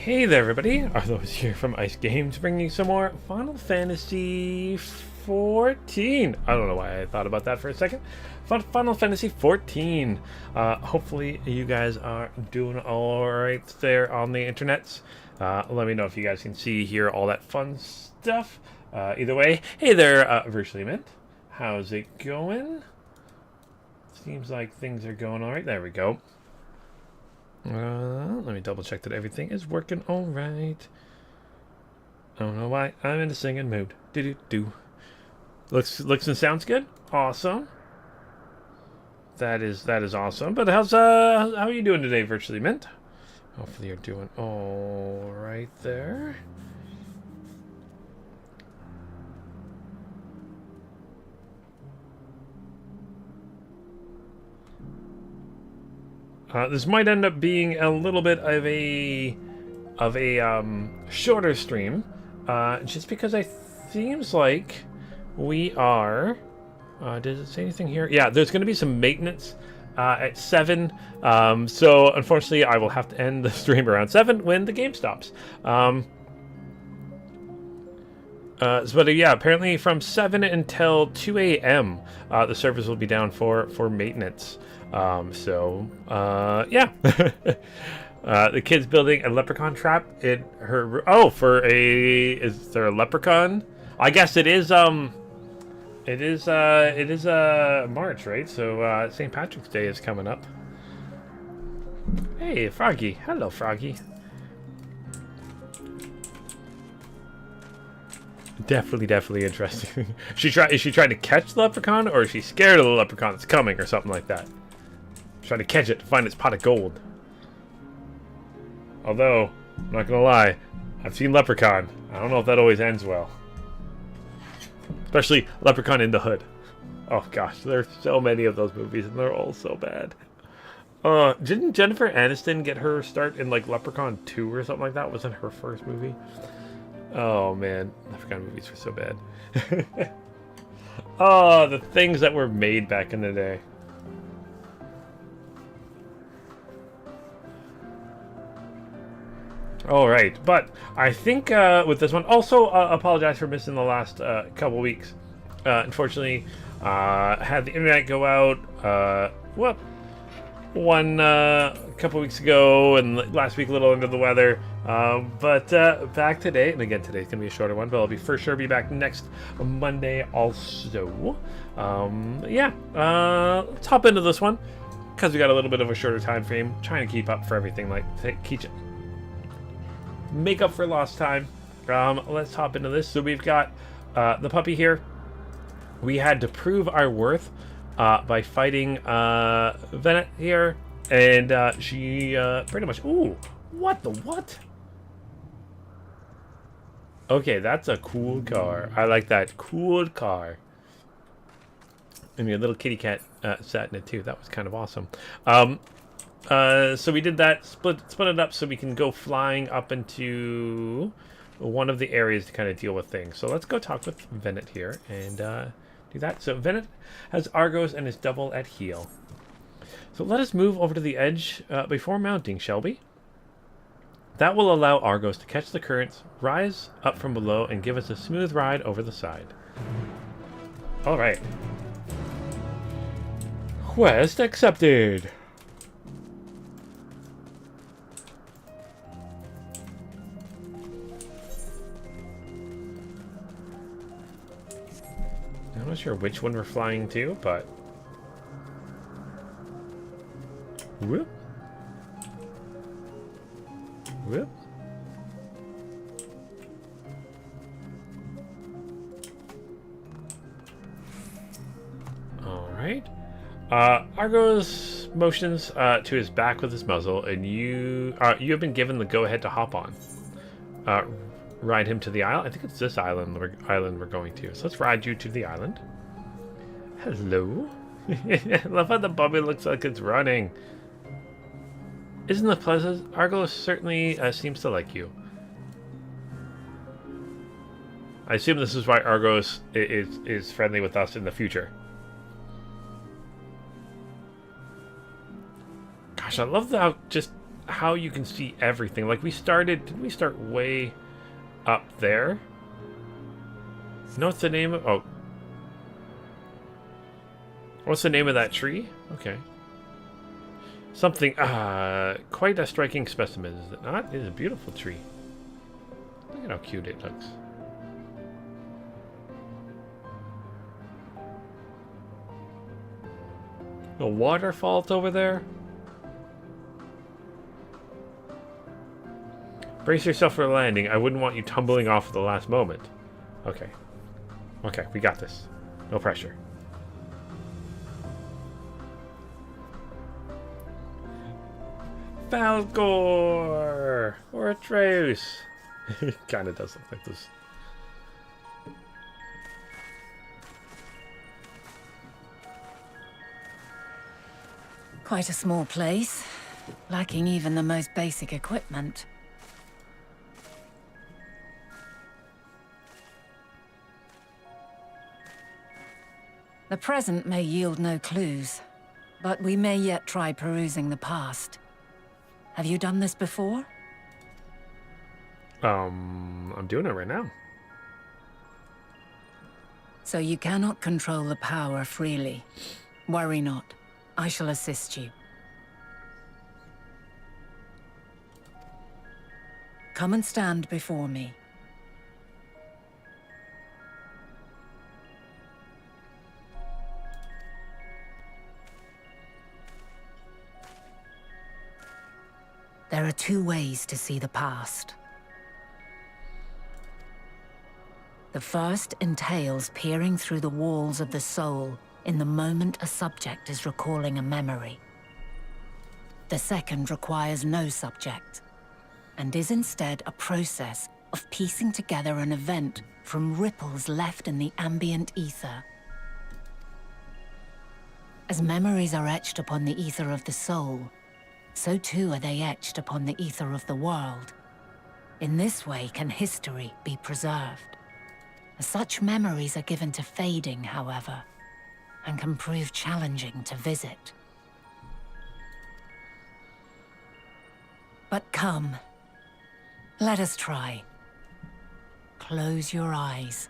Hey there, everybody. Arthos here from Ice Games, bringing you some more Final Fantasy XIV. I don't know why I thought about that for a second. Final Fantasy XIV. Hopefully, you guys are doing all right there on the internets. Let me know if you guys can see, hear all that fun stuff. Either way, hey there, Virtually Mint. How's it going? Seems like things are going all right. There we go. Let me double check that everything is working all right. I don't know why I'm in a singing mood. Do. Looks and sounds good. Awesome. That is awesome. But how are you doing today, Virtually Mint? Hopefully you're doing all right there. This might end up being a little bit of a shorter stream, just because it seems like we are. Does it say anything here? Yeah, there's going to be some maintenance at 7. So unfortunately, I will have to end the stream around 7 when the game stops. But yeah, apparently from 7 until 2 a.m. The servers will be down for maintenance. Yeah. The kid's building a leprechaun trap in her. Oh, is there a leprechaun? I guess it is. It is March, right? So St. Patrick's Day is coming up. Hey, Froggy. Hello, Froggy. Definitely interesting. Is she trying to catch the leprechaun, or is she scared of the leprechaun that's coming, or something like that? Trying to catch it to find its pot of gold. Although, I'm not gonna lie, I've seen Leprechaun. I don't know if that always ends well. Especially Leprechaun in the Hood. Oh gosh, there's so many of those movies, and they're all so bad. Didn't Jennifer Aniston get her start in like Leprechaun 2 or something like that? Wasn't her first movie? Oh man, Leprechaun movies were so bad. Oh, the things that were made back in the day. All right, but I think with this one, also apologize for missing the last couple weeks. Unfortunately, had the internet go out. One couple weeks ago, and last week a little under the weather. But back today, and again today's gonna be a shorter one, but I'll be for sure be back next Monday also. Yeah, let's hop into this one because we got a little bit of a shorter time frame, trying to keep up for everything, like make up for lost time. Let's hop into this. So we've got the puppy here. We had to prove our worth by fighting Venet here, and she pretty much. Ooh, what? Okay, that's a cool car. I like that cool car. And your little kitty cat sat in it too. That was kind of awesome. So we did that, split it up so we can go flying up into one of the areas to kind of deal with things. So let's go talk with Venet here and do that. So Venet has Argos and is double at heel. So let us move over to the edge before mounting, shall we? That will allow Argos to catch the currents, rise up from below, and give us a smooth ride over the side. All right. Quest accepted. I'm not sure which one we're flying to, but whoop. All right. Argos motions to his back with his muzzle, and you have been given the go-ahead to hop on. Ride him to the island. I think it's this island we're going to. So let's ride you to the island. Hello. Love how the puppy looks like it's running. Isn't it pleasant? Argos certainly seems to like you. I assume this is why Argos is friendly with us in the future. Gosh, I love how just how you can see everything. Like, didn't we start way up there? No, what's the name of, oh. What's the name of that tree? Okay. Something, quite a striking specimen, is it not? It is a beautiful tree. Look at how cute it looks. A waterfall's over there. Brace yourself for landing. I wouldn't want you tumbling off at the last moment. Okay. Okay, we got this. No pressure. Falgor! Or Atreus! It kinda does look like this. Quite a small place, lacking even the most basic equipment. The present may yield no clues, but we may yet try perusing the past. Have you done this before? I'm doing it right now. So you cannot control the power freely. Worry not. I shall assist you. Come and stand before me. There are two ways to see the past. The first entails peering through the walls of the soul in the moment a subject is recalling a memory. The second requires no subject, and is instead a process of piecing together an event from ripples left in the ambient ether. As memories are etched upon the ether of the soul, so too are they etched upon the ether of the world. In this way can history be preserved. Such memories are given to fading, however, and can prove challenging to visit. But come, let us try. Close your eyes.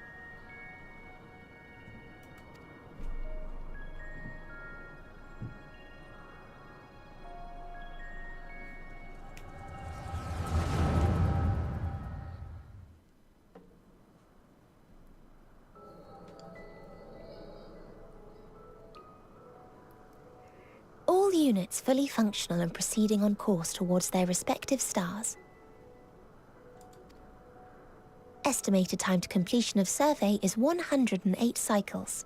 All units fully functional and proceeding on course towards their respective stars. Estimated time to completion of survey is 108 cycles.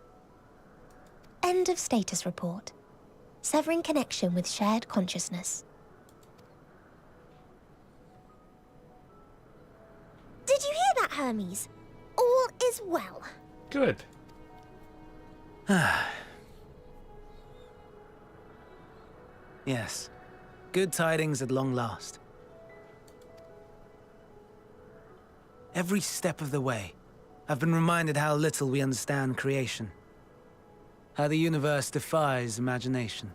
End of status report. Severing connection with shared consciousness. Did you hear that, Hermes? All is well. Good. Yes. Good tidings at long last. Every step of the way, I've been reminded how little we understand creation. How the universe defies imagination.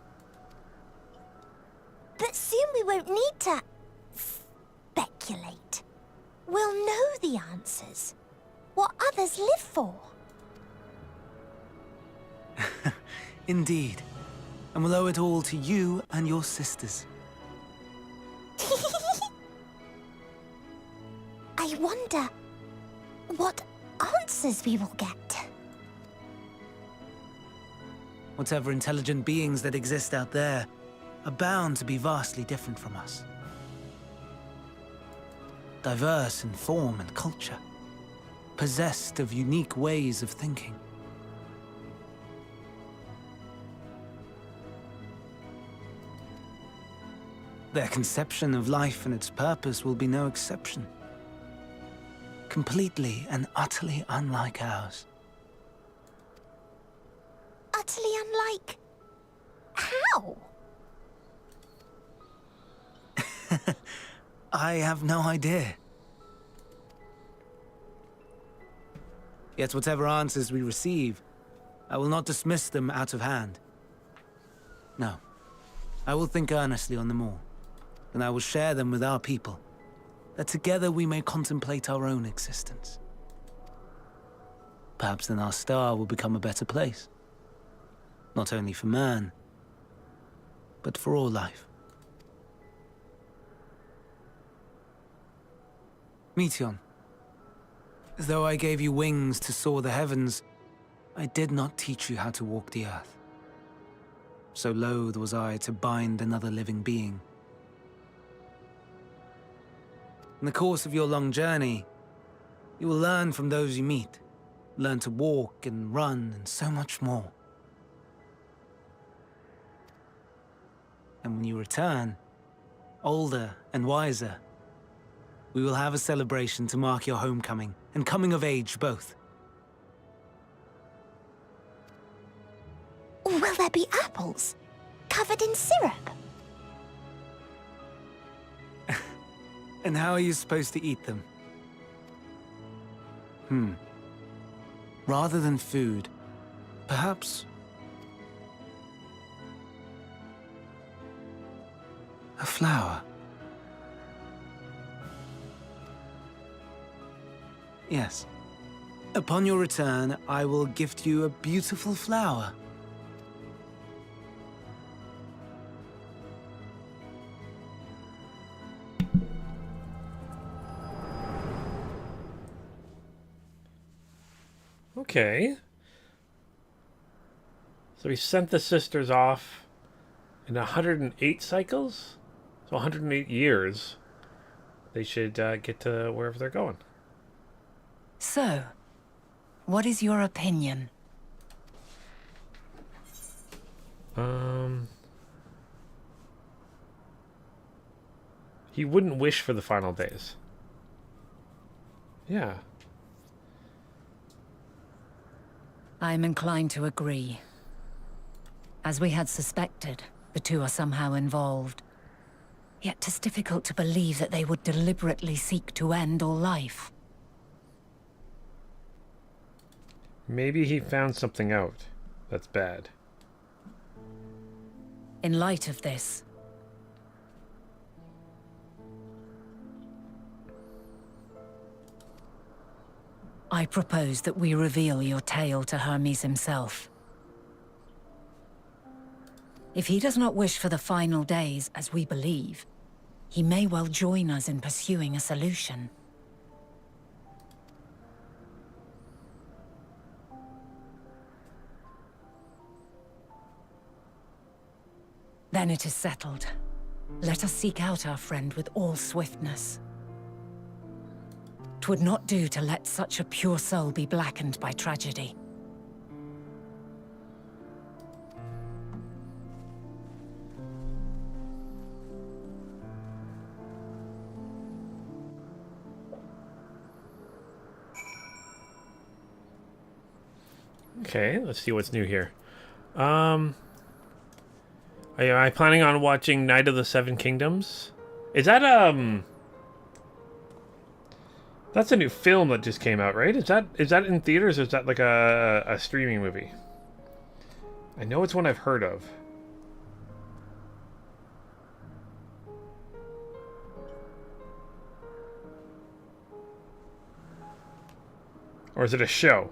But soon we won't need to speculate. We'll know the answers. What others live for. Indeed. And we'll owe it all to you and your sisters. I wonder what answers we will get. Whatever intelligent beings that exist out there are bound to be vastly different from us. Diverse in form and culture. Possessed of unique ways of thinking. Their conception of life and its purpose will be no exception. Completely and utterly unlike ours. Utterly unlike... how? I have no idea. Yet whatever answers we receive, I will not dismiss them out of hand. No, I will think earnestly on them all. then I will share them with our people, that together we may contemplate our own existence. Perhaps then our star will become a better place. Not only for man, but for all life. Meteion, though I gave you wings to soar the heavens, I did not teach you how to walk the earth. So loath was I to bind another living being. In the course of your long journey, you will learn from those you meet. Learn to walk and run and so much more. And when you return, older and wiser, we will have a celebration to mark your homecoming and coming of age both. Will there be apples? Covered in syrup? And how are you supposed to eat them? Rather than food, perhaps a flower. Yes. Upon your return, I will gift you a beautiful flower. Okay. So he sent the sisters off in 108 cycles? So 108 years. They should get to wherever they're going. So, what is your opinion? He wouldn't wish for the final days. Yeah. I'm inclined to agree. As we had suspected, the two are somehow involved. Yet 'tis difficult to believe that they would deliberately seek to end all life. Maybe he found something out that's bad. In light of this, I propose that we reveal your tale to Hermes himself. If he does not wish for the final days, as we believe, he may well join us in pursuing a solution. Then it is settled. Let us seek out our friend with all swiftness. 'Twould not do to let such a pure soul be blackened by tragedy. Okay, let's see what's new here. Am I planning on watching Night of the Seven Kingdoms? Is that that's a new film that just came out, right? Is that in theaters or is that like a streaming movie? I know it's one I've heard of. Or is it a show?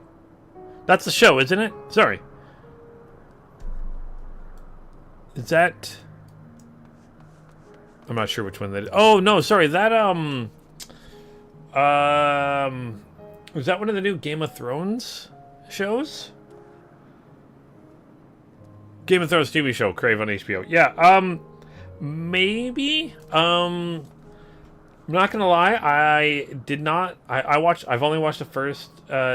That's the show, isn't it? Sorry. Is that... I'm not sure which one that is. Oh, no, sorry. That, was that one of the new Game of Thrones shows? Game of Thrones TV show, Crave on HBO. Yeah, maybe. I'm not gonna lie, I've only watched the first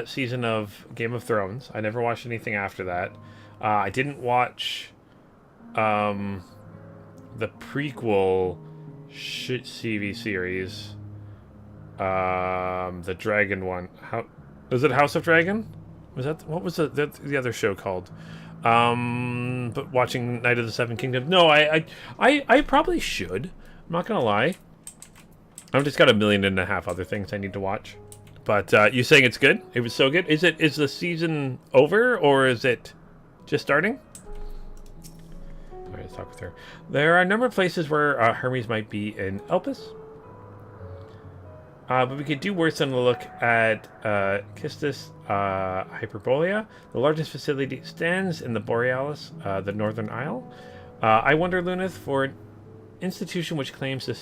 season of Game of Thrones. I never watched anything after that. I didn't watch the prequel TV series, the dragon one. How was it? House of Dragon? Was that what was the other show called? But watching Night of the Seven Kingdoms. No, I probably should. I'm not gonna lie. I've just got 1.5 million other things I need to watch. But you saying it's good? It was so good. Is the season over or is it just starting? All Alright, let's talk with her. There are a number of places where Hermes might be in Elpis. But we could do worse than a look at Kistis Hyperborea. The largest facility stands in the Borealis, the Northern Isle. I wonder, Lunith, for an institution which claims to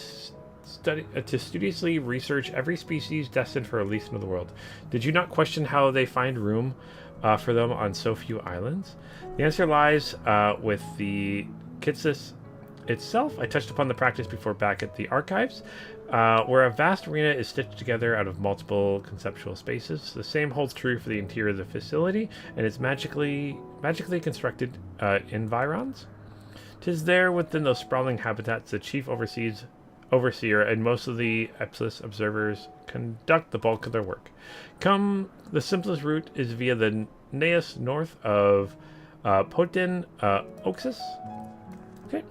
studiously research every species destined for release into the world. Did you not question how they find room for them on so few islands? The answer lies with the Kitsis itself. I touched upon the practice before back at the archives, where a vast arena is stitched together out of multiple conceptual spaces. The same holds true for the interior of the facility and its magically constructed environs. 'Tis there within those sprawling habitats the chief overseer and most of the Epsis observers conduct the bulk of their work. The simplest route is via the Neus north of Potin Oxus. Okay.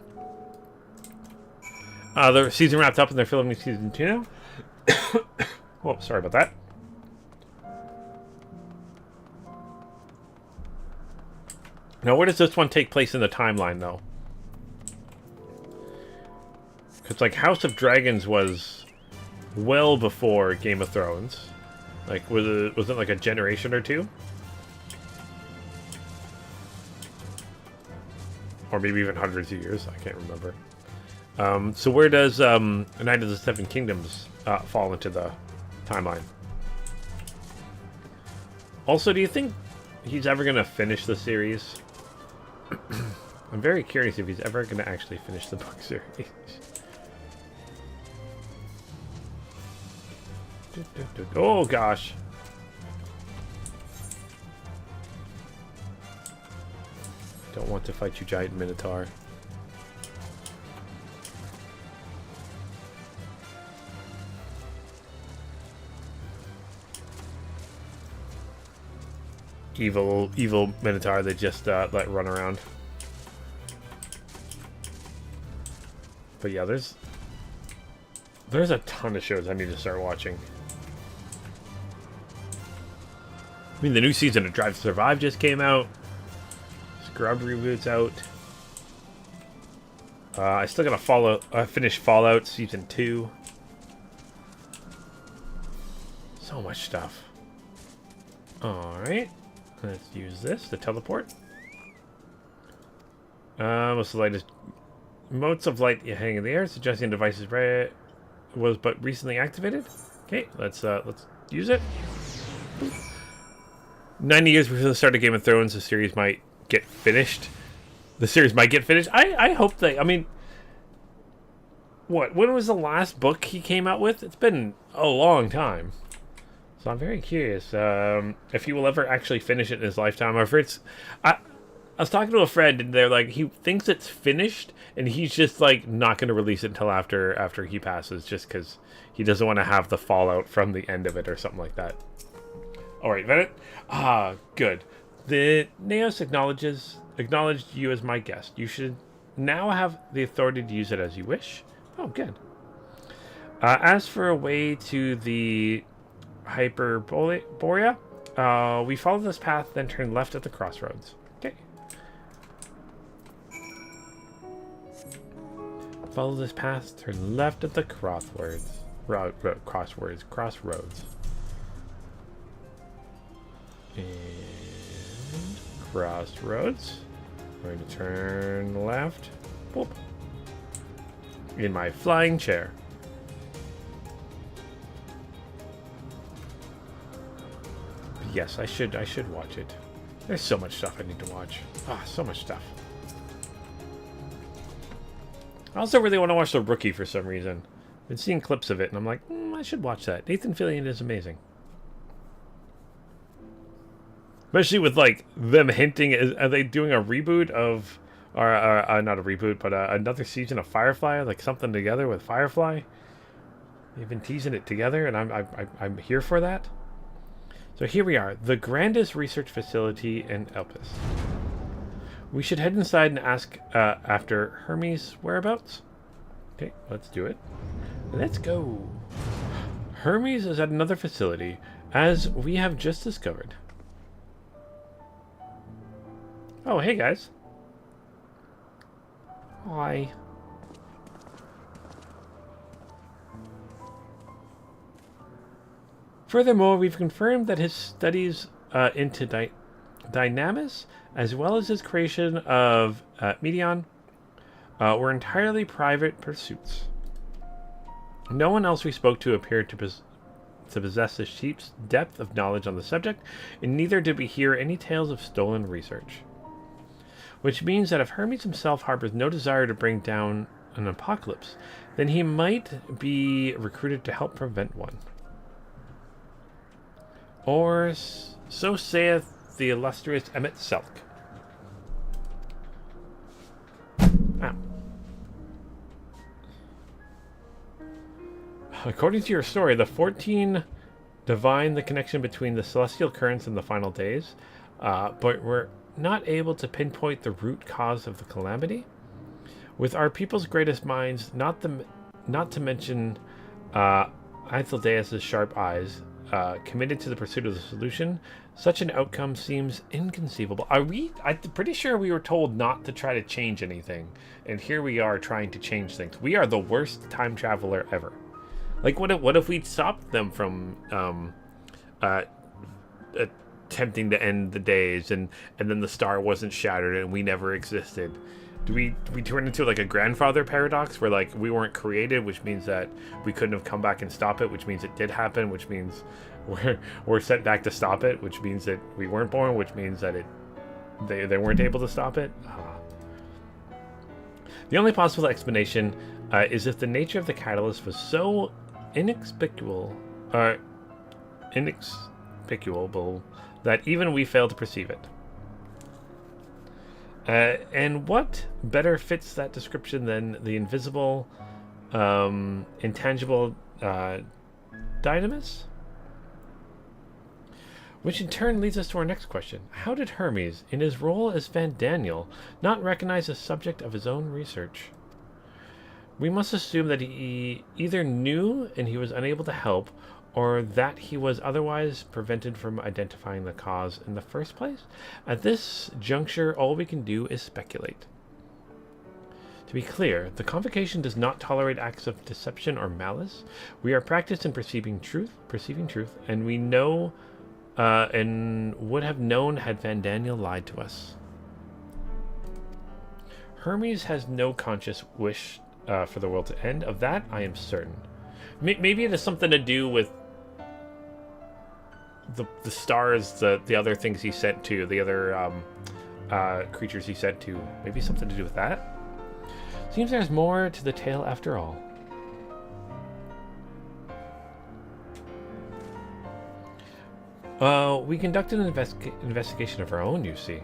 The season wrapped up and they're filming season 2 now. Oh, sorry about that. Now, where does this one take place in the timeline, though? Because, like, House of Dragons was well before Game of Thrones. Like, was it like a generation or two? Or maybe even hundreds of years. I can't remember. So where does Night of the Seven Kingdoms fall into the timeline? Also, do you think he's ever going to finish the series? I'm very curious if he's ever going to actually finish the book series. Oh, gosh. Don't want to fight you, giant minotaur. Evil minotaur they just let run around. But yeah, there's a ton of shows I need to start watching. I mean, the new season of Drive to Survive just came out. Scrub reboot's out. I still gotta finish Fallout Season 2. So much stuff. Alright. Let's use this to teleport. What's the latest? Motes of light hang in the air, suggesting devices was but recently activated. Okay, let's use it. 90 years before the start of Game of Thrones, the series might get finished. I hope they... I mean... When was the last book he came out with? It's been a long time. So I'm very curious if he will ever actually finish it in his lifetime, or if it's... I was talking to a friend, and they're like, he thinks it's finished, and he's just like not going to release it until after he passes, just because he doesn't want to have the fallout from the end of it or something like that. All right, Venet. Good. The Neos acknowledged you as my guest. You should now have the authority to use it as you wish. Oh, good. As for a way to the Hyperborea, we follow this path, then turn left at the crossroads. Okay. Follow this path, turn left at the crossroads. And crossroads. I'm going to turn left. Boop. In my flying chair. But yes, I should watch it. There's so much stuff I need to watch. So much stuff. I also really want to watch The Rookie for some reason. I've been seeing clips of it, and I'm like, I should watch that. Nathan Fillion is amazing. Especially with, like, them hinting, are they doing a reboot of, or not a reboot, but another season of Firefly, like something together with Firefly? They've been teasing it together, and I'm here for that. So here we are, the grandest research facility in Elpis. We should head inside and ask after Hermes' whereabouts. Okay, let's do it. Let's go. Hermes is at another facility, as we have just discovered. Oh, hey guys. Hi. Furthermore, we've confirmed that his studies into Dynamis, as well as his creation of Medion, were entirely private pursuits. No one else we spoke to appeared to possess the sheep's depth of knowledge on the subject, and neither did we hear any tales of stolen research. Which means that if Hermes himself harbors no desire to bring down an apocalypse, then he might be recruited to help prevent one. Or so saith the illustrious Emmet Selk. Ah. According to your story, the 14 divine the connection between the celestial currents and the final days, but were not able to pinpoint the root cause of the calamity. With our people's greatest minds, not to mention Aetheldeus' sharp eyes, committed to the pursuit of the solution, such an outcome seems inconceivable. I'm pretty sure we were told not to try to change anything, and here we are trying to change things. We are the worst time traveler ever. Like, what if we stopped them from attempting to end the days, and then the star wasn't shattered and we never existed? Do we turn into like a grandfather paradox where like we weren't created, which means that we couldn't have come back and stop it, which means it did happen, which means we're sent back to stop it, which means that we weren't born, which means that they weren't able to stop it? The only possible explanation is if the nature of the catalyst was so inexplicable that even we fail to perceive it. And what better fits that description than the invisible, intangible dynamis? Which in turn leads us to our next question. How did Hermes, in his role as Fandaniel, not recognize the subject of his own research? We must assume that he either knew and he was unable to help, or that he was otherwise prevented from identifying the cause in the first place. At this juncture, all we can do is speculate. To be clear, the Convocation does not tolerate acts of deception or malice. We are practiced in perceiving truth, and we know and would have known had Fandaniel lied to us. Hermes has no conscious wish for the world to end. Of that, I am certain. Maybe it has something to do with the stars, the other things he sent to, the other creatures he sent to. Maybe something to do with that? Seems there's more to the tale after all. We conducted an investigation of our own, you see.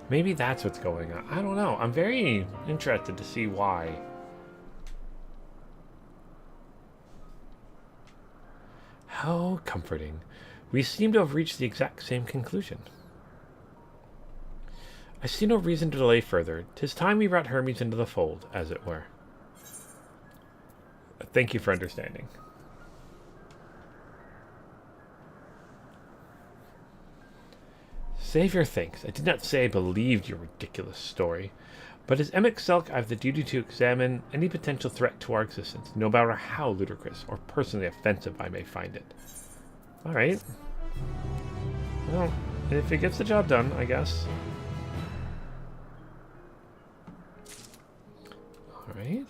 Maybe that's what's going on. I don't know. I'm very interested to see why. How comforting. We seem to have reached the exact same conclusion. I see no reason to delay further. 'Tis time we brought Hermes into the fold, as it were. Thank you for understanding. Save your thanks. I did not say I believed your ridiculous story, but as Emmet Selk, I have the duty to examine any potential threat to our existence, no matter how ludicrous or personally offensive I may find it. Alright. Well, if it gets the job done, I guess. Alright.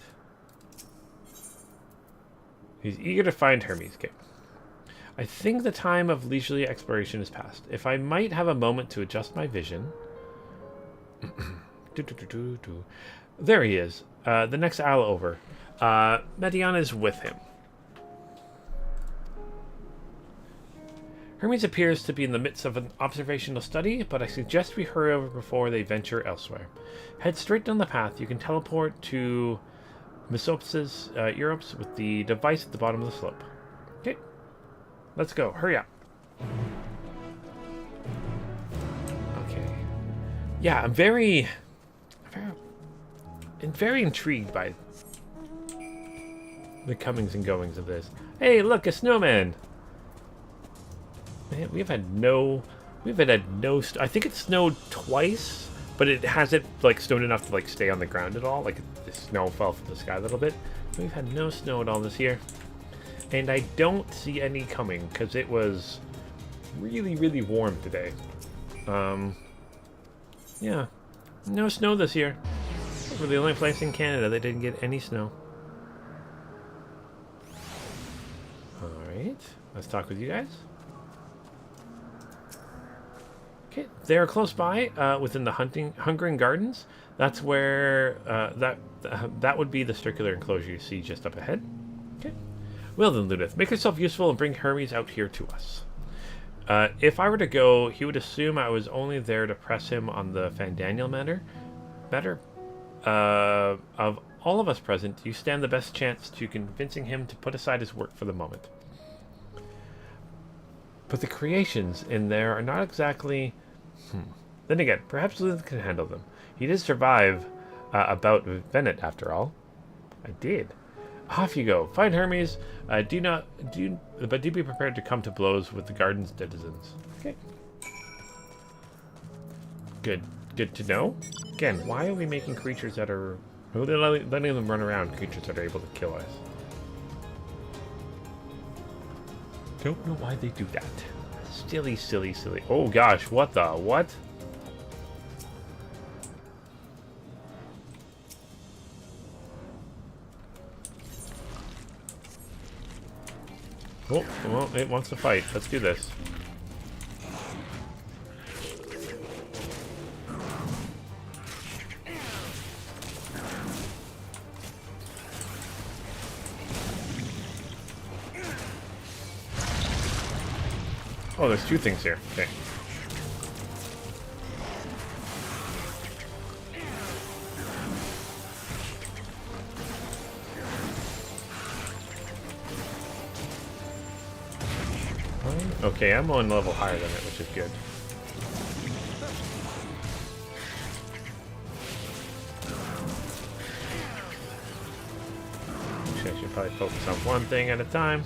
He's eager to find Hermes. Okay. I think the time of leisurely exploration is past. If I might have a moment to adjust my vision... There he is. The next aisle over. Medion is with him. Hermes appears to be in the midst of an observational study, but I suggest we hurry over before they venture elsewhere. Head straight down the path. You can teleport to Mesopsis Europes with the device at the bottom of the slope. Okay. Let's go. Hurry up. Okay. Yeah, I'm very intrigued by the comings and goings of this. Hey, look, a snowman. Man, we've had no. I think it snowed twice but it hasn't like snowed enough to like stay on the ground at all. Like the snow fell from the sky a little bit. We've had no snow at all this year, and I don't see any coming because it was really, really warm today. Yeah, no snow this year. We're the only place in Canada that didn't get any snow. Alright, let's talk with you guys. Okay, they're close by, within the Hungering Gardens. That's where, that would be the circular enclosure you see just up ahead. Okay. Well then, Ludith, make yourself useful and bring Hermes out here to us. If I were to go, he would assume I was only there to press him on the Fandaniel matter. Of all of us present, you stand the best chance to convincing him to put aside his work for the moment. But the creations in there are not exactly... Then again, perhaps Lilith can handle them. He did survive a bout with Bennett, after all. I did. Off you go. Find Hermes. But do be prepared to come to blows with the garden's denizens. Okay. Good to know. Again, why are we making creatures that are... letting them run around, creatures that are able to kill us? Don't know why they do that. Silly, silly, silly. Oh gosh, what the... what? Oh, well, it wants to fight. Let's do this. Oh, there's two things here. Okay. Okay, I'm one level higher than it, which is good. Actually, I should probably focus on one thing at a time.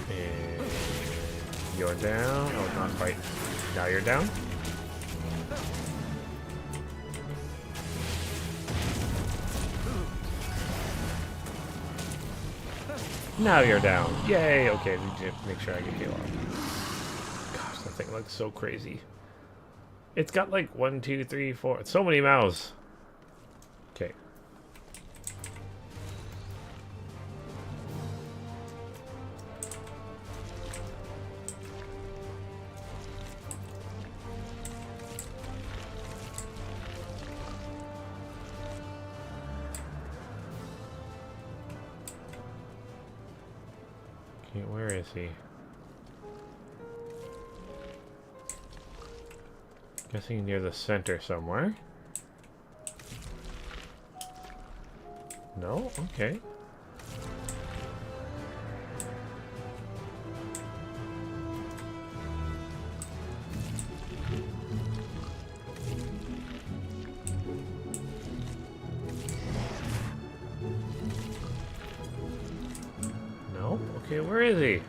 And you're down. Oh, not quite. Now you're down. Now you're down. Yay! Okay, we need to make sure I get heal off. Gosh, that thing looks so crazy. It's got like 1, 2, 3, 4. So many mouths. Okay. Where is he? Guessing near the center somewhere. No? Okay. Okay, where is he?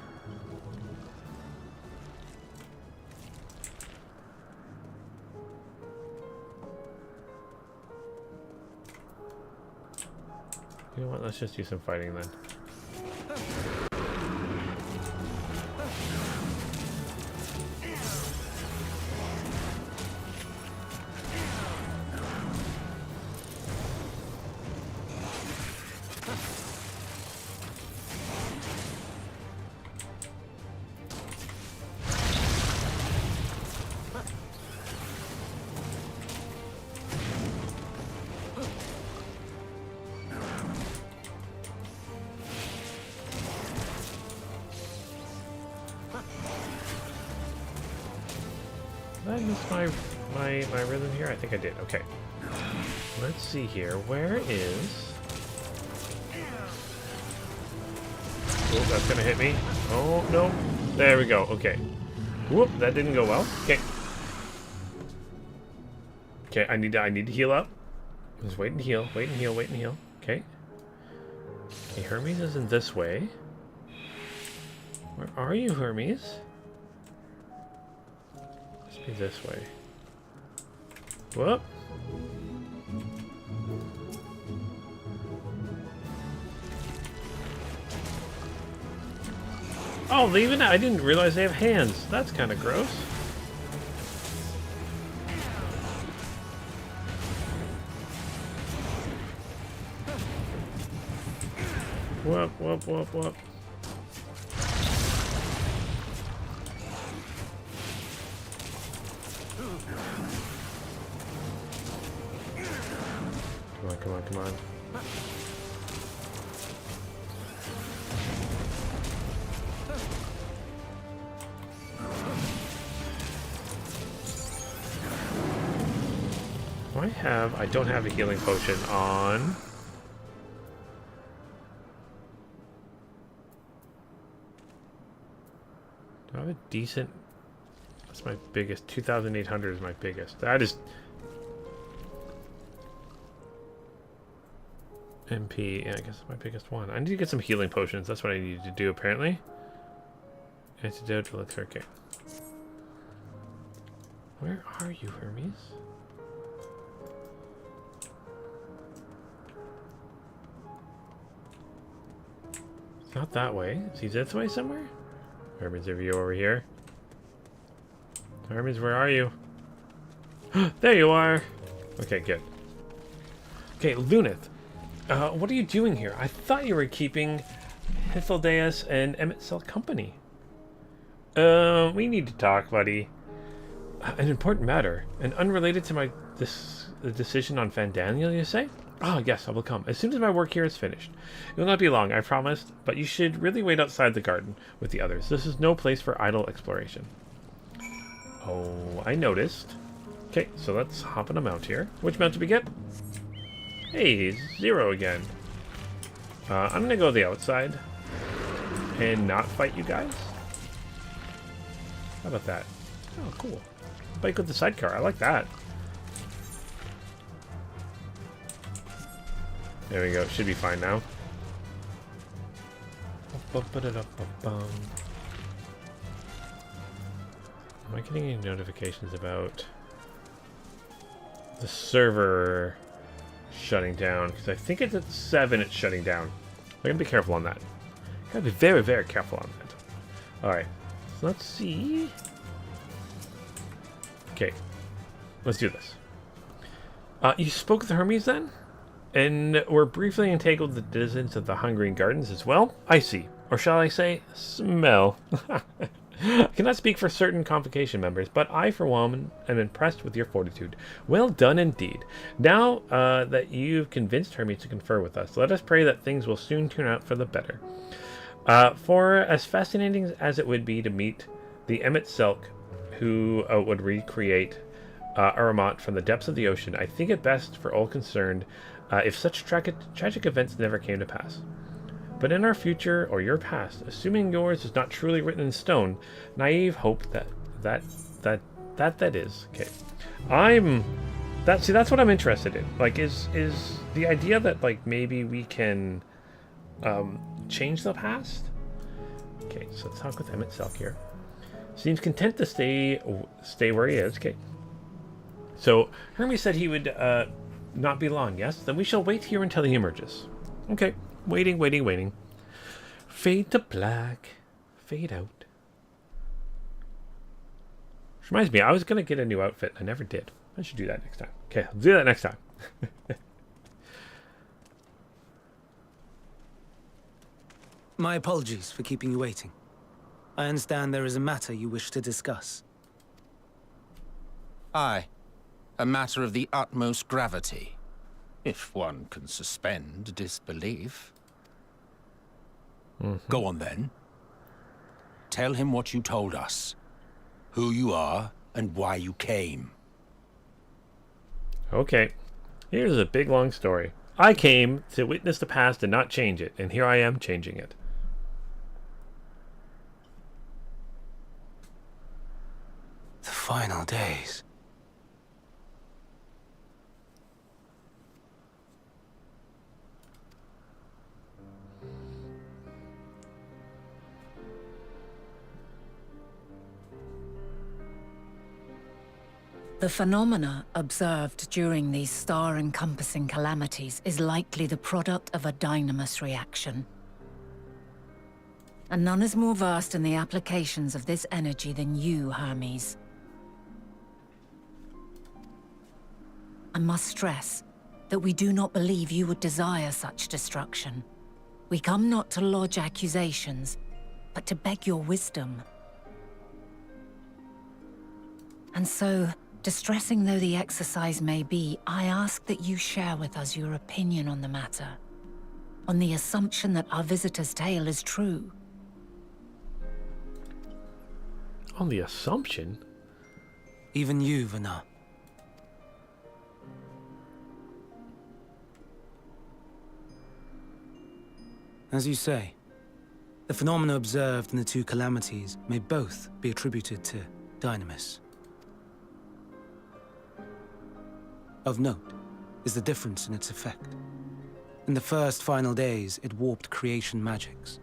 You know what? Let's just do some fighting then. Did I miss my rhythm here? I think I did. Okay. Let's see here. Where is... Oh, that's gonna hit me. Oh, no. There we go. Okay. Whoop, that didn't go well. Okay. Okay, I need to heal up. Just wait and heal, wait and heal, wait and heal. Okay. Okay, Hermes isn't this way. Where are you, Hermes? Must be this way. Whoop. Oh, they even, I didn't realize they have hands. That's kind of gross. Whoop, whoop, whoop, whoop. Come on, come on, come on. I don't have a healing potion on. Do I have a decent... That's my biggest. 2,800 is my biggest. That is... MP, yeah, I guess it's my biggest one. I need to get some healing potions. That's what I need to do, apparently. Antidote, elixir, okay. Where are you, Hermes? It's not that way. Is he this way somewhere? Hermes, are you over here? Hermes, where are you? There you are! Okay, good. Okay, Lunith. What are you doing here? I thought you were keeping Hydaelyn and Emmett Selk company. We need to talk, buddy. An important matter, and unrelated to my decision on Fandaniel, you say? Ah, yes, I will come. As soon as my work here is finished. It will not be long, I promised, but you should really wait outside the garden with the others. This is no place for idle exploration. Oh, I noticed. Okay, so let's hop on a mount here. Which mount did we get? Hey, 0 again. I'm gonna go the outside and not fight you guys. How about that? Oh, cool. Bike with the sidecar. I like that. There we go. Should be fine now. Am I getting any notifications about the server shutting down? Because I think it's at 7 it's shutting down. I'm going to be careful on that. Gotta be very, very careful on that. Alright. So let's see. Okay. Let's do this. You spoke with Hermes then? And were briefly entangled in the denizens of the Hungering Gardens as well? I see. Or shall I say, smell. I cannot speak for certain convocation members, but I, for one, am impressed with your fortitude. Well done indeed. Now that you've convinced Hermes to confer with us, let us pray that things will soon turn out for the better. For as fascinating as it would be to meet the Emmett Selk who would recreate Aramont from the depths of the ocean, I think it best for all concerned if such tragic events never came to pass. But in our future, or your past, assuming yours is not truly written in stone, naive hope that is. Okay. That's what I'm interested in. Like, is the idea that, like, maybe we can change the past? Okay, so let's talk with Emmett Selk here. Seems content to stay where he is. Okay. So Hermes said he would not be long, yes? Then we shall wait here until he emerges. Okay. Waiting, waiting, waiting. Fade to black. Fade out. Which reminds me, I was going to get a new outfit. I never did. I should do that next time. Okay, I'll do that next time. My apologies for keeping you waiting. I understand there is a matter you wish to discuss. Aye. A matter of the utmost gravity. If one can suspend disbelief. Go on then. Tell him what you told us. Who you are and why you came. Okay. Here's a big long story. I came to witness the past and not change it, and here I am changing it. The final days. The phenomena observed during these star-encompassing calamities is likely the product of a dynamis reaction. And none is more versed in the applications of this energy than you, Hermes. I must stress that we do not believe you would desire such destruction. We come not to lodge accusations, but to beg your wisdom. And so, distressing though the exercise may be, I ask that you share with us your opinion on the matter, on the assumption that our visitor's tale is true. On the assumption? Even you, Vana. As you say, the phenomena observed in the two calamities may both be attributed to dynamis. Of note is the difference in its effect. In the first final days, it warped creation magics.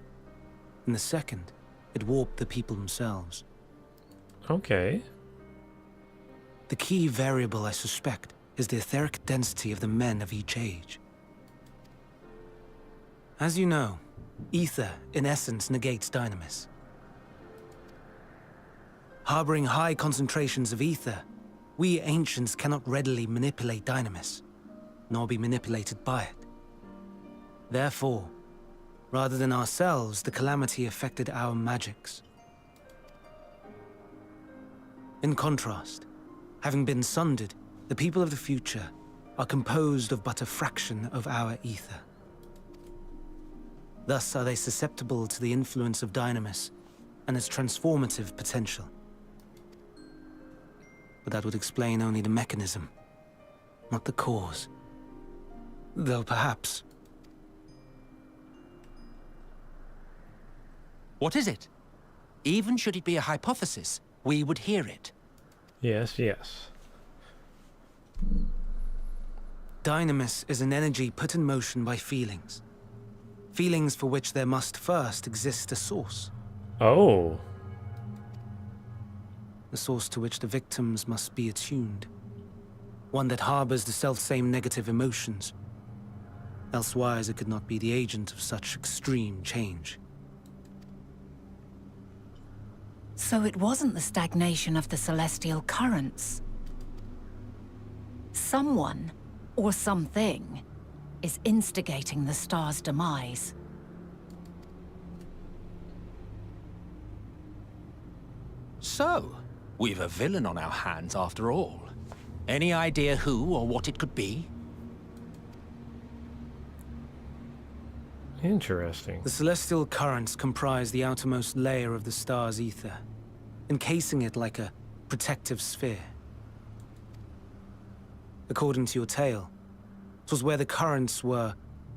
In the second, it warped the people themselves. Okay. The key variable, I suspect, is the etheric density of the men of each age. As you know, ether, in essence, negates dynamis. Harboring high concentrations of ether, we ancients cannot readily manipulate dynamis, nor be manipulated by it. Therefore, rather than ourselves, the calamity affected our magics. In contrast, having been sundered, the people of the future are composed of but a fraction of our ether. Thus are they susceptible to the influence of dynamis and its transformative potential. But that would explain only the mechanism, not the cause. Though perhaps... What is it? Even should it be a hypothesis, we would hear it. Yes, yes. dynamis is an energy put in motion by feelings. Feelings for which there must first exist a source. Oh. A source to which the victims must be attuned. One that harbors the self-same negative emotions. Elsewise, it could not be the agent of such extreme change. So it wasn't the stagnation of the celestial currents. Someone, or something, is instigating the star's demise. So, we've a villain on our hands after all. Any idea who or what it could be? Interesting. The celestial currents comprise the outermost layer of the star's ether, encasing it like a protective sphere. According to your tale, it was where the currents were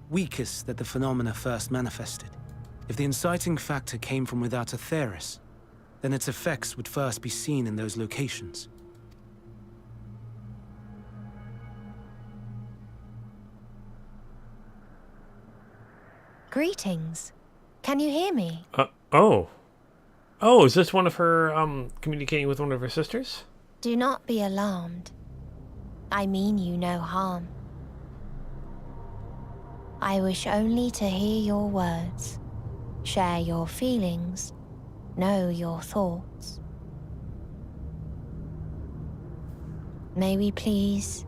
weakest that the phenomena first manifested. If the inciting factor came from without Aetheris, then its effects would first be seen in those locations. Greetings. Can you hear me? Oh. Oh, is this one of her, communicating with one of her sisters? Do not be alarmed. I mean you no harm. I wish only to hear your words, share your feelings, know your thoughts. May we please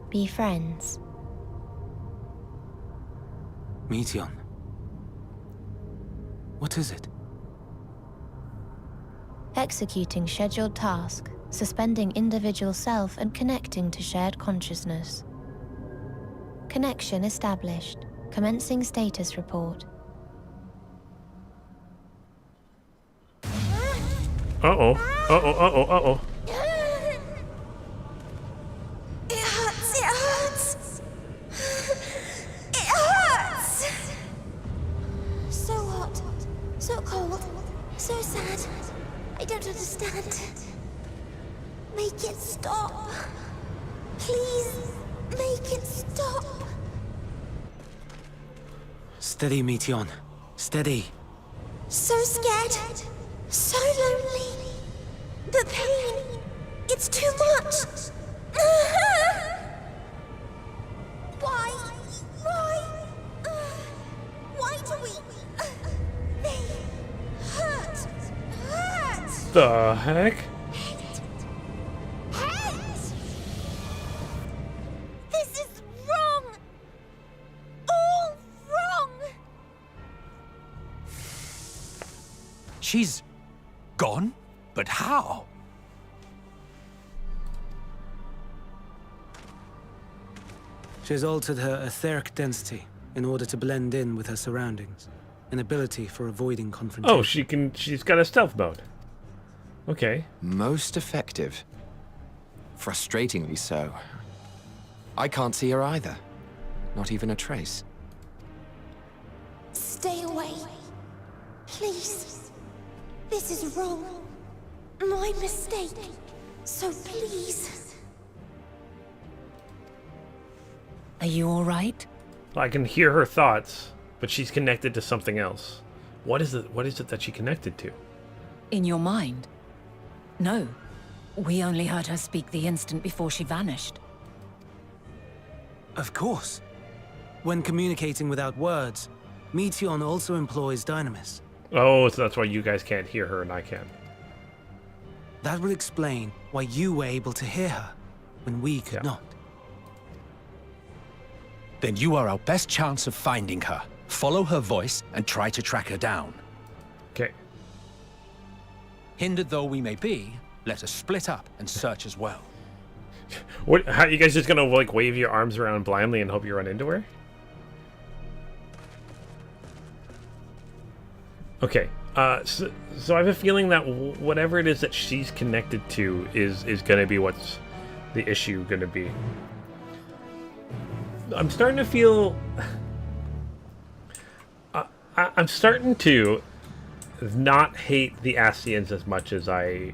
be friends? Meteion. What is it? Executing scheduled task, suspending individual self and connecting to shared consciousness. Connection established. Commencing status report. Uh-oh. Uh-oh, uh-oh, uh-oh. It hurts, it hurts! It hurts! So hot, so cold, so sad. I don't understand. Make it stop. Please, make it stop. Steady, Meteion. Steady. So scared, so lonely. The pain, it's too much. the heck? Heads! This is wrong! All wrong! She's gone? But how? She's altered her etheric density in order to blend in with her surroundings, an ability for avoiding confrontation. Oh, she's got a stealth mode. Okay. Most effective. Frustratingly so. I can't see her either. Not even a trace. Stay away. Please. This is wrong. My mistake. So please. Are you all right? I can hear her thoughts, but she's connected to something else. What is it that she connected to? In your mind? No. We only heard her speak the instant before she vanished. Of course. When communicating without words, Meteion also employs dynamis. Oh, so that's why you guys can't hear her and I can. That will explain why you were able to hear her when we could not. Then you are our best chance of finding her. Follow her voice and try to track her down. Okay. Hindered though we may be, let us split up and search as well. What? How you guys just gonna like wave your arms around blindly and hope you run into her? Okay. So I have a feeling that whatever it is that she's connected to is gonna be what's the issue gonna be. I'm starting to feel. I'm starting to not hate the Ascians as much as I,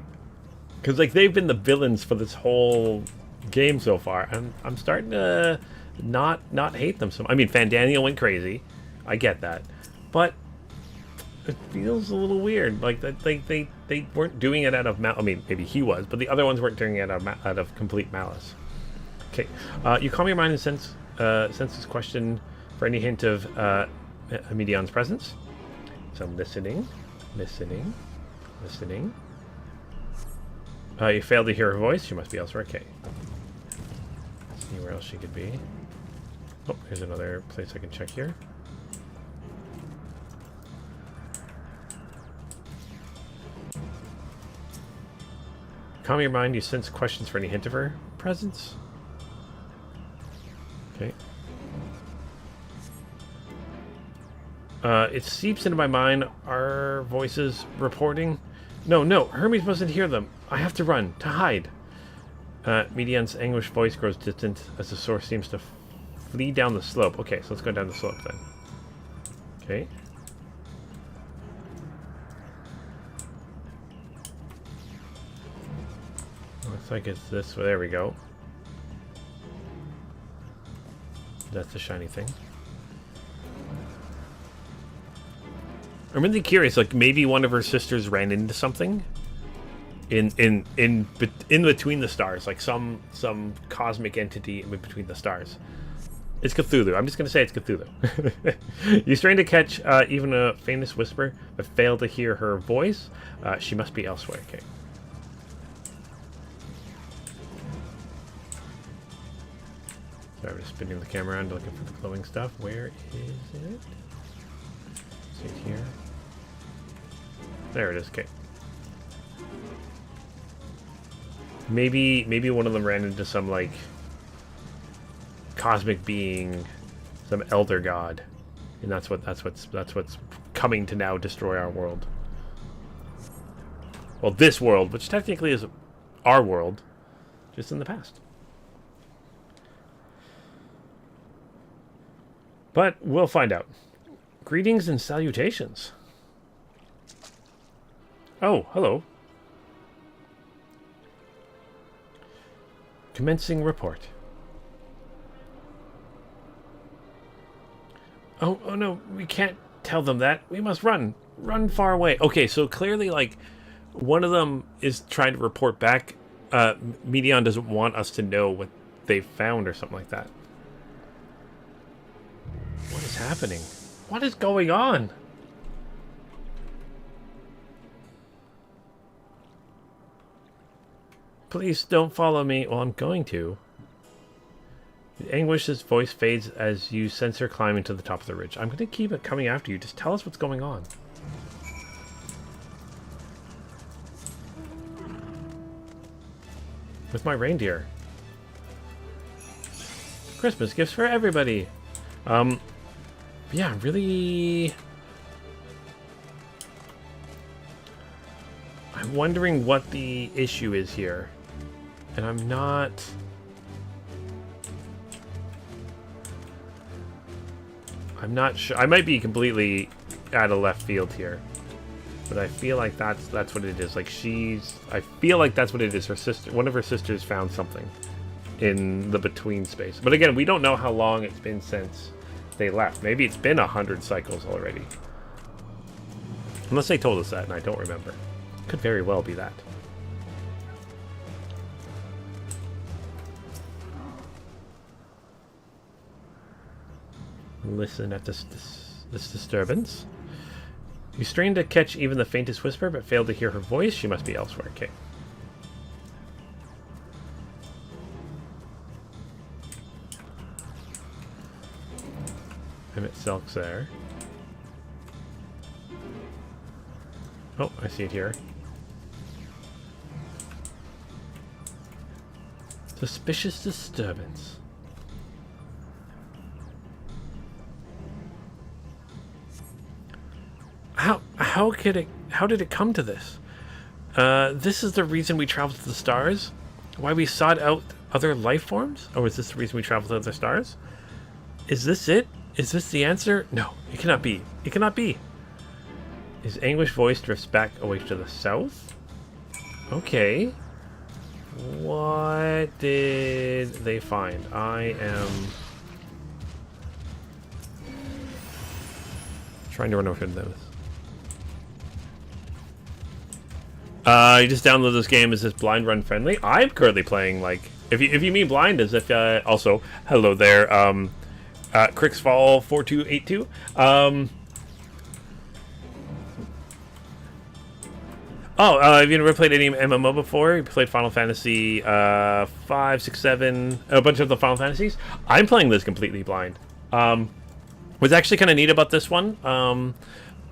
because like they've been the villains for this whole game so far. I'm starting to not hate them so. I mean, Fandaniel went crazy, I get that, but it feels a little weird. Like they weren't doing it out of I mean, maybe he was, but the other ones weren't doing it out of complete malice. Okay, you calm your mind and sense this question for any hint of Meteion's presence. So I'm listening. You failed to hear her voice. She must be elsewhere. Okay. Let's see where else she could be. Oh, here's another place I can check here. Calm your mind. You sense questions for any hint of her presence. Okay. It seeps into my mind. Our voices reporting. No, Hermes mustn't hear them. I have to run, to hide. Meteion's anguished voice grows distant as the source seems to flee down the slope. Okay, so let's go down the slope then. Okay. Looks like it's this way. There we go. That's the shiny thing. I'm really curious, like maybe one of her sisters ran into something in between the stars, like some cosmic entity in between the stars. It's Cthulhu. I'm just gonna say it's Cthulhu. You strain to catch even a faintest whisper, but fail to hear her voice. She must be elsewhere. Okay. So I'm just spinning the camera around looking for the glowing stuff. Where is it? See it here. There it is. Okay. Maybe one of them ran into some like cosmic being, some elder god, and that's what's coming to now destroy our world. Well, this world, which technically is our world, just in the past. But we'll find out. Greetings and salutations. Oh, hello. Commencing report. Oh no, we can't tell them that. We must run. Run far away. Okay, so clearly, like, one of them is trying to report back. Meteion doesn't want us to know what they found or something like that. What is happening? What is going on? Please don't follow me. Well, I'm going to. The anguish's voice fades as you sense her climbing to the top of the ridge. I'm going to keep it coming after you. Just tell us what's going on. With my reindeer. Christmas gifts for everybody. Yeah, really... I'm wondering what the issue is here. And I'm not... I'm not sure. I might be completely out of left field here. But I feel like that's what it is. Like I feel like that's what it is. Her sister, one of her sisters found something in the between space. But again, we don't know how long it's been since they left. Maybe it's been 100 cycles already. Unless they told us that and I don't remember. Could very well be that. Listen at this disturbance. You strain to catch even the faintest whisper, but fail to hear her voice. She must be elsewhere. Okay. Emmett Selk's there. Oh, I see it here. Suspicious disturbance. How did it come to this? This is the reason we traveled to the stars? Why we sought out other life forms? Or is this the reason we traveled to other stars? Is this it? Is this the answer? No, it cannot be. It cannot be. His anguished voice drifts back away to the south. Okay. What did they find? I am trying to run over those. You just download this game. Is this blind run friendly? I'm currently playing, like, if you mean blind, as if also hello there, Crixfall 4282. Have you never played any MMO before? You played Final Fantasy 5, 6, 7, a bunch of the Final Fantasies? I'm playing this completely blind. What's actually kind of neat about this one,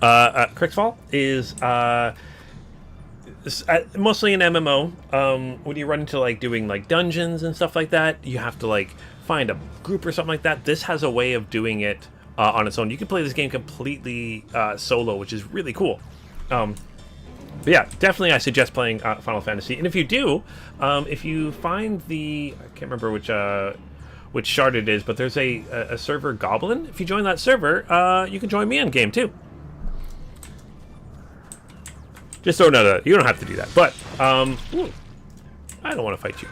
Crixfall, is mostly an MMO. When you run into like doing like dungeons and stuff like that, you have to like find a group or something like that. This has a way of doing it on its own. You can play this game completely solo, which is really cool. But yeah, definitely I suggest playing Final Fantasy. And if you do, if you find the... I can't remember which shard it is, but there's a server Goblin. If you join that server, you can join me on game too. Just so no, you don't have to do that. But, ooh, I don't want to fight you.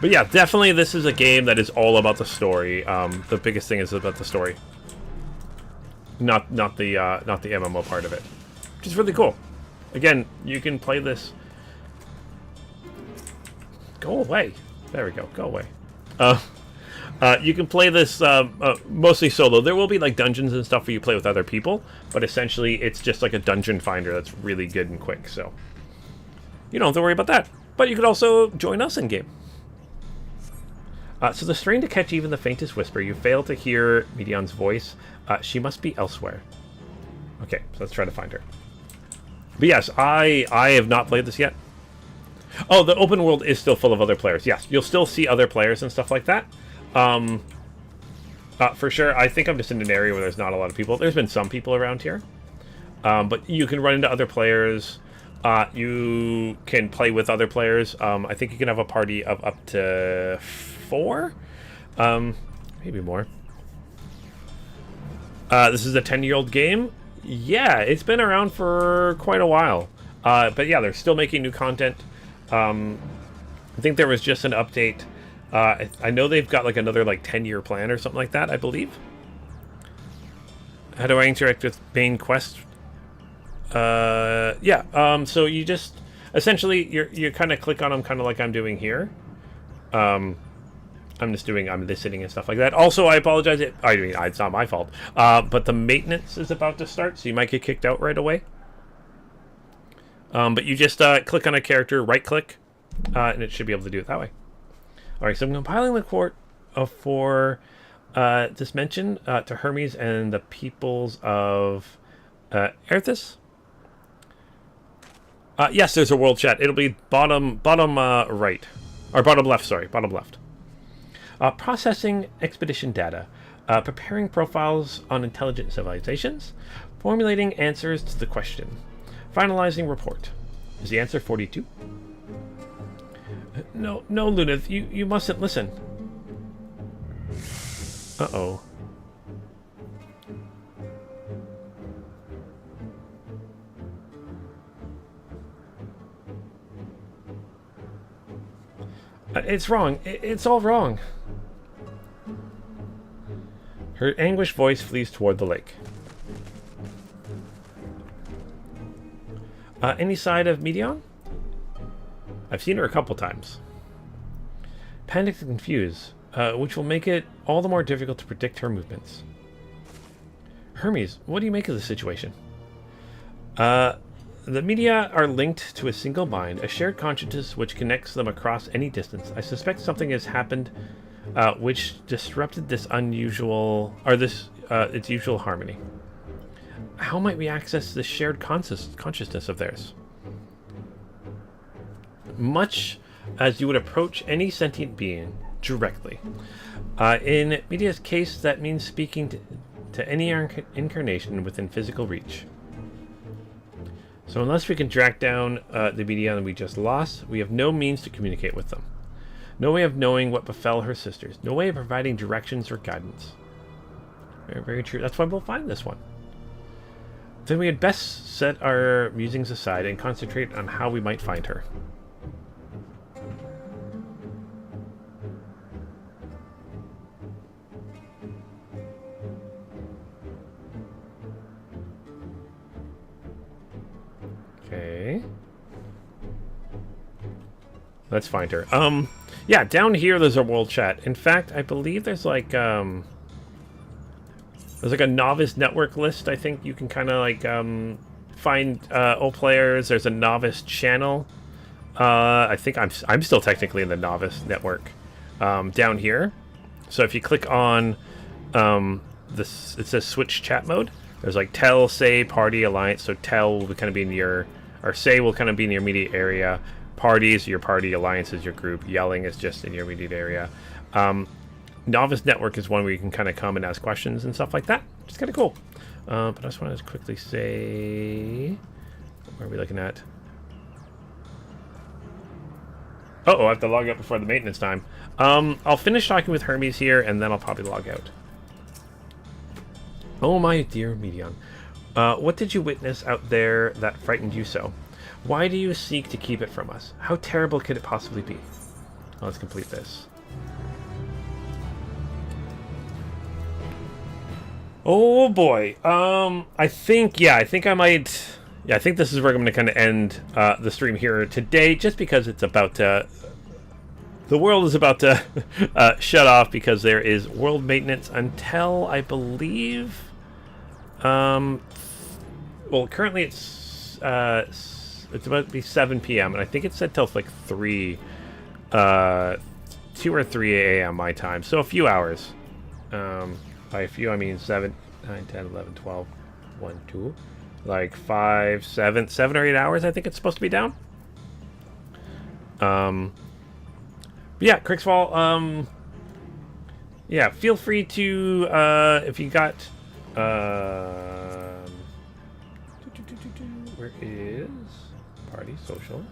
But yeah, definitely this is a game that is all about the story. The biggest thing is about the story. Not the MMO part of it, which is really cool. Again, you can play this. Go away. There we go. Go away. You can play this mostly solo. There will be like dungeons and stuff where you play with other people, but essentially it's just like a dungeon finder that's really good and quick. So you don't have to worry about that. But you could also join us in game. So the strain to catch even the faintest whisper. You fail to hear Medion's voice. She must be elsewhere. Okay, so let's try to find her. But yes, I have not played this yet. Oh, the open world is still full of other players. Yes, you'll still see other players and stuff like that. For sure. I think I'm just in an area where there's not a lot of people. There's been some people around here. But you can run into other players. You can play with other players. I think you can have a party of up to 4. Maybe more. This is a 10-year-old game. Yeah, it's been around for quite a while. But yeah, they're still making new content. I think there was just an update. I know they've got like another like 10-year plan or something like that, I believe. How do I interact with main quest? Yeah, so you just essentially you kind of click on them kind of like I'm doing here. I'm listening and stuff like that. Also, I apologize. It's not my fault. But the maintenance is about to start, so you might get kicked out right away. But you just click on a character, right-click, and it should be able to do it that way. All right, so I'm compiling the report for this mention to Hermes and the peoples of Erthis. Yes, there's a world chat. It'll be bottom right. Or bottom left, sorry. Bottom left. Processing expedition data. Preparing profiles on intelligent civilizations. Formulating answers to the question. Finalizing report. Is the answer 42? No, Luna. You mustn't listen. Uh-oh. It's wrong. It's all wrong. Her anguished voice flees toward the lake. Any side of Medion? I've seen her a couple times. Panicked and confused, which will make it all the more difficult to predict her movements. Hermes, what do you make of the situation? The media are linked to a single mind, a shared consciousness which connects them across any distance. I suspect something has happened which disrupted this unusual, or its usual harmony. How might we access this shared consciousness of theirs? Much as you would approach any sentient being directly. In Media's case, that means speaking to any incarnation within physical reach. So unless we can track down the Media we just lost, we have no means to communicate with them. No way of knowing what befell her sisters. No way of providing directions or guidance. Very, very true. That's why we'll find this one. Then we had best set our musings aside and concentrate on how we might find her. Okay. Let's find her. Yeah, down here there's a world chat. In fact, I believe there's like a novice network list. I think you can kind of like find old players. There's a novice channel. I think I'm still technically in the novice network down here. So if you click on this, it says switch chat mode. There's like tell, say, party, alliance. So tell will kind of be in your, or say will kind of be in your immediate area. Party is your party, alliance is your group. Yelling is just in your immediate area. Novice network is one where you can kind of come and ask questions and stuff like that. It's kind of cool. But I just want to quickly say, what are we looking at? Uh-oh, I have to log out before the maintenance time. I'll finish talking with Hermes here, and then I'll probably log out. Oh, my dear Medion. What did you witness out there that frightened you so? Why do you seek to keep it from us? How terrible could it possibly be? Well, let's complete this. Oh, boy. I think I might... Yeah, I think this is where I'm going to kind of end the stream here today, just because it's about to... The world is about to shut off because there is world maintenance until, I believe... well, currently it's about to be 7 p.m. and I think it's set till like 2 or 3 a.m. my time, so a few hours. By a few, I mean 7, 9, 10, 11, 12, 1, 2, like 5, 7 or 8 hours. I think it's supposed to be down. But yeah, Cricksfall. Yeah, feel free to if you got. Where is party social?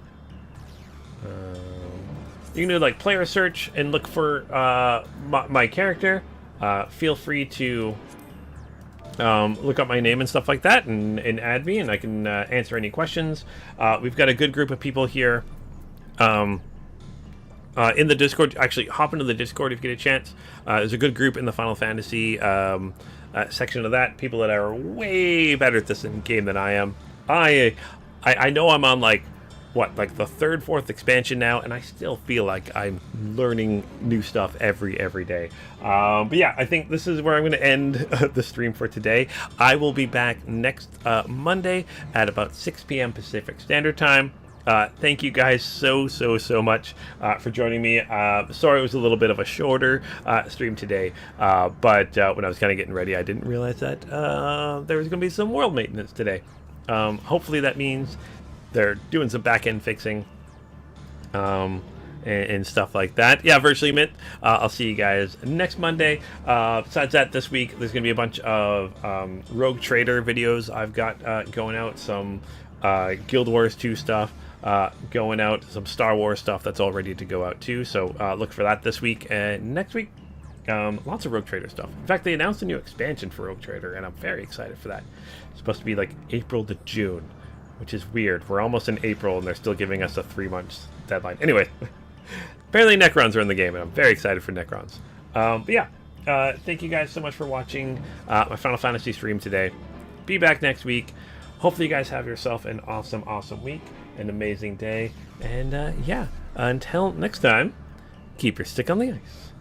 You can do like player search and look for my character. Feel free to look up my name and stuff like that, and add me, and I can answer any questions. We've got a good group of people here in the Discord. Actually, hop into the Discord if you get a chance. There's a good group in the Final Fantasy section of that. People that are way better at this game than I am. I know I'm on like what, like the third, fourth expansion now, and I still feel like I'm learning new stuff every day. But yeah, I think this is where I'm going to end the stream for today. I will be back next Monday at about 6 p.m. Pacific Standard Time. Thank you guys so much for joining me. Sorry it was a little bit of a shorter stream today, but when I was kind of getting ready, I didn't realize that there was going to be some world maintenance today. Hopefully that means they're doing some back-end fixing and stuff like that. Yeah, Virtually Mint. I'll see you guys next Monday. Besides that, this week there's going to be a bunch of Rogue Trader videos I've got going out, some Guild Wars 2 stuff going out, some Star Wars stuff that's all ready to go out too, so look for that this week. And next week, lots of Rogue Trader stuff. In fact, they announced a new expansion for Rogue Trader, and I'm very excited for that. It's supposed to be like April to June, which is weird. We're almost in April, and they're still giving us a 3-month deadline. Anyway, apparently Necrons are in the game, and I'm very excited for Necrons. But yeah, thank you guys so much for watching my Final Fantasy stream today. Be back next week. Hopefully you guys have yourself an awesome week, an amazing day, and yeah, until next time, keep your stick on the ice.